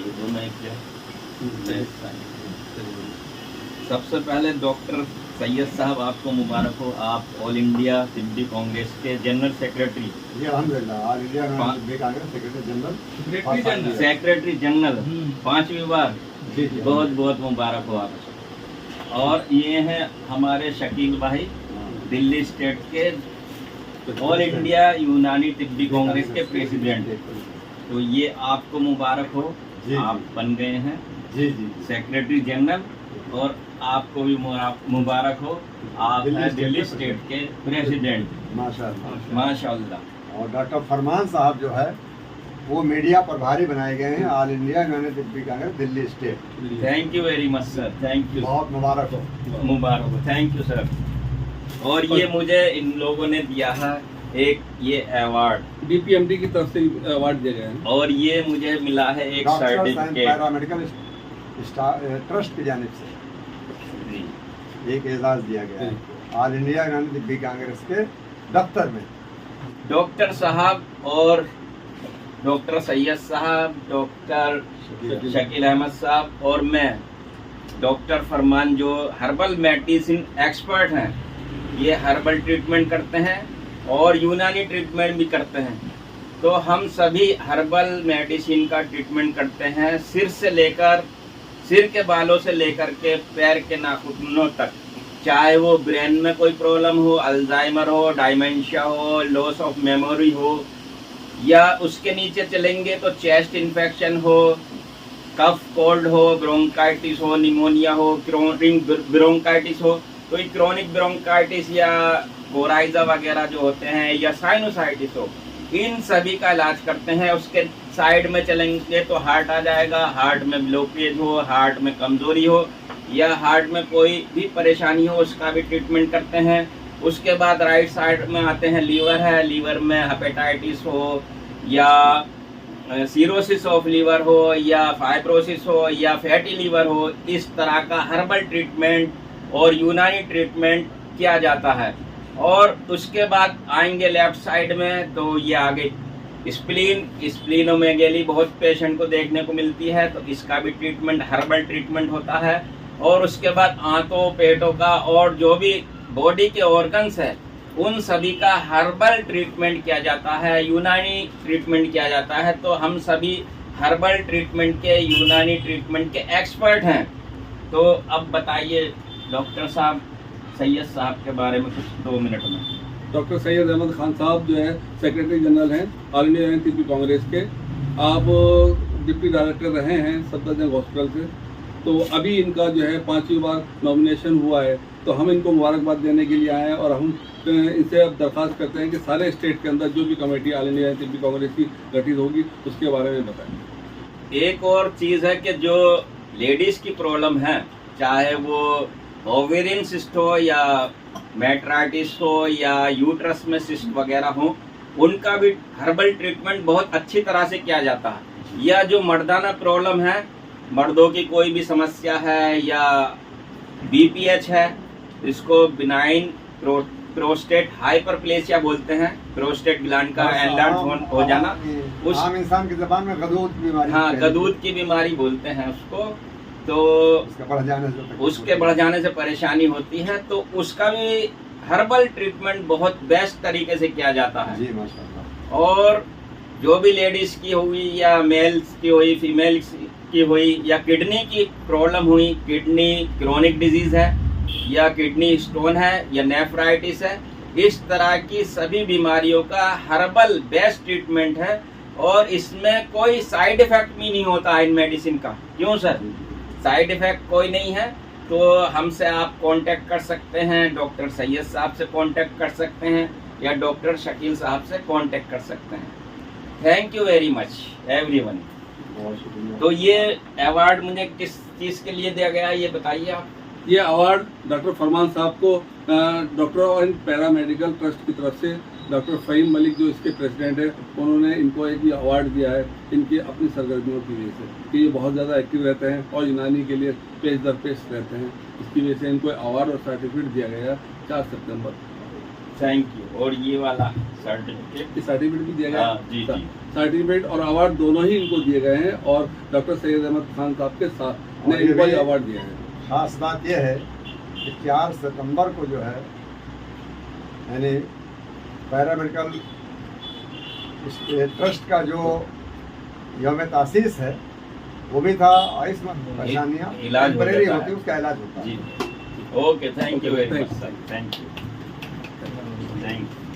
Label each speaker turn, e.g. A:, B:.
A: ये दोनों एक सबसे पहले डॉक्टर सैयद साहब आपको मुबारक हो। आप ऑल इंडिया तिब्बती कांग्रेस के जनरल सेक्रेटरी।
B: जी अल्हम्दुलिल्लाह, ऑल इंडिया तिब्बती कांग्रेस
A: सेक्रेटरी जनरल 5वीं बार।
B: जी
A: बहुत बहुत मुबारक हो आपको। और ये हैं हमारे शकील भाई, दिल्ली स्टेट के ऑल इंडिया यूनानी तिब्बती कांग्रेस के प्रेसिडेंट। तो ये आपको मुबारक हो, आप बन गए हैं
B: जी
A: सेक्रेटरी जनरल। और आपको भी मुबारक हो, आप हैं दिल्ली स्टेट के प्रेसिडेंट।
B: माशाअल्लाह
A: माशाअल्लाह।
B: और डॉक्टर फरमान साहब जो है वो मीडिया प्रभारी बनाए गए हैं ऑल इंडिया यूनानी तिब्बती Congress Delhi state.
A: Thank you very much sir, thank you,
B: बहुत मुबारक हो।
A: मुबारक हो, थैंक यू सर। और ये मुझे इन लोगों ने दिया है एक ये अवार्ड,
C: डीपीएमडी की तरफ से अवार्ड दिया गया है।
A: और ये मुझे मिला है एक सर्टिफिकेट
B: पैरामेडिकल ट्रस्ट की जानिब से एक एजाज दिया गया है ऑल इंडिया यूनानी तिब्बती कांग्रेस के दफ्तर में।
A: डॉक्टर साहब और डॉक्टर सैयद साहब, डॉक्टर शकील अहमद साहब और मैं डॉक्टर फरमान, जो हर्बल मेडिसिन एक्सपर्ट हैं, ये हर्बल ट्रीटमेंट करते हैं और यूनानी ट्रीटमेंट भी करते हैं। तो हम सभी हर्बल मेडिसिन का ट्रीटमेंट करते हैं, सिर के बालों से लेकर के पैर के नाखूनों तक। चाहे वो ब्रेन में कोई प्रॉब्लम हो, अल्जाइमर हो, डायमेंशिया हो, लॉस ऑफ मेमोरी हो, या उसके नीचे चलेंगे तो चेस्ट इन्फेक्शन हो, कफ कोल्ड हो, ब्रोंकाइटिस हो, निमोनिया हो, क्रोनिक ब्रोंकाइटिस हो, तो ये क्रोनिक ब्रोंकाइटिस या गोराइजा वगैरह जो होते हैं, या साइनोसाइटिस हो, इन सभी का इलाज करते हैं। उसके साइड में चलेंगे तो हार्ट आ जाएगा, हार्ट में ब्लॉकेज हो, हार्ट में कमजोरी हो, या हार्ट में कोई भी परेशानी हो, उसका भी ट्रीटमेंट करते हैं। उसके बाद राइट साइड में आते हैं लीवर है, लीवर में हेपेटाइटिस हो, या सीरोसिस ऑफ लीवर हो, या फाइब्रोसिस हो, या फैटी लीवर हो, इस तरह का हर्बल ट्रीटमेंट और यूनानी ट्रीटमेंट किया जाता है। और उसके बाद आएंगे लेफ्ट साइड में तो ये आगे स्प्लीनोमेगेली बहुत पेशेंट को देखने को मिलती है, तो इसका भी ट्रीटमेंट हर्बल ट्रीटमेंट होता है। और उसके बाद आंतों, पेटों का और जो भी बॉडी के ऑर्गन्स है, उन सभी का हर्बल ट्रीटमेंट किया जाता है, यूनानी ट्रीटमेंट किया जाता है। तो हम सभी हर्बल ट्रीटमेंट के, यूनानी ट्रीटमेंट के एक्सपर्ट हैं। तो अब बताइए डॉक्टर साहब, सैयद साहब के बारे में कुछ 2 मिनट में।
C: डॉक्टर सैयद अहमद खान साहब जो है सेक्रेटरी जनरल हैं ऑल इंडिया यूनानी तिब्बती कांग्रेस के। आप डिप्टी डायरेक्टर रहे हैं सफदरजंग हॉस्पिटल से। तो अभी इनका जो है 5वीं बार नॉमिनेशन हुआ है, तो हम इनको मुबारकबाद देने के लिए आए हैं। और हम इनसे अब दरख्वास्त करते हैं कि सारे स्टेट के अंदर जो भी कमेटी ऑल इंडिया यूनानी तिब्बती कांग्रेस की गठित होगी उसके बारे में बताएं।
A: एक और चीज़ है कि जो लेडीज की प्रॉब्लम है, चाहे वो ओवेरियन सिस्ट हो, या मेट्राइटिस हो, या यूट्रस में सिस्ट वगैरह हो, उनका भी हर्बल ट्रीटमेंट बहुत अच्छी तरह से किया जाता है। या जो मर्दाना प्रॉब्लम है, मर्दों की कोई भी समस्या है, या बीपीएच है, इसको बिनाइन प्रोस्टेट हाइपरप्लेसिया बोलते हैं, प्रोस्टेट ग्लैंड का एनलार्ज हो जाना, उस
B: आम इंसान की ज़बान में गदूद की बीमारी,
A: हाँ, गदूद की बीमारी बोलते हैं उसको। तो उसके बढ़ जाने से परेशानी होती है, तो उसका भी हर्बल ट्रीटमेंट बहुत बेस्ट तरीके से किया जाता है।
B: जी माशाअल्लाह।
A: और जो भी लेडीज की हुई, या मेल्स की हुई, फीमेल्स की हुई, या किडनी की प्रॉब्लम हुई, किडनी क्रोनिक डिजीज है, या किडनी स्टोन है, या नेफ्राइटिस है, इस तरह की सभी बीमारियों का हर्बल बेस्ट ट्रीटमेंट है। और इसमें कोई साइड इफेक्ट भी नहीं होता इन मेडिसिन का। क्यों सर? साइड इफेक्ट कोई नहीं है। तो हमसे आप कांटेक्ट कर सकते हैं, डॉक्टर सैयद साहब से कांटेक्ट कर सकते हैं, या डॉक्टर शकील साहब से कांटेक्ट कर सकते हैं। Thank you very much everyone. तो ये अवार्ड मुझे किस चीज़ के लिए दिया गया है, ये बताइए आप।
C: ये अवार्ड डॉक्टर फरमान साहब को डॉक्टर एंड पैरामेडिकल ट्रस्ट की तरफ से डॉक्टर फ़हीम मलिक जो इसके प्रेसिडेंट है, उन्होंने इनको एक ये अवार्ड दिया है इनकी अपनी सरगर्मियों की वजह से कि ये बहुत ज़्यादा एक्टिव रहते हैं और यूनानी के लिए पेश दर पेश रहते हैं। इसकी वजह से इनको अवार्ड और सर्टिफिकेट दिया गया 4 सितंबर।
A: Thank you. और ये वाला सर्टिफिकेट,
C: सर्टिफिकेट भी दिया गया
A: हाँ, जी, जी।
C: सर्टिफिकेट और अवार्ड दोनों ही इनको दिए गए हैं और डॉक्टर सैयद अहमद खान साहब के साथ ने
B: और ये
C: इनको
B: भी-
C: अवार्ड दिया है।
B: खास बात यह है कि 4 सितंबर को जो है यानी पैरामेडिकल ट्रस्ट का जो यौम तासीस है वो भी था। आयुष्मान परेशानियाँ
A: इलाज हो
B: टेम्परेरी
A: जाता
B: होती
A: है।
B: है, उसका इलाज होता है।
A: जी। Okay, thank you very
C: Thank
A: much sir, thank you, thank you.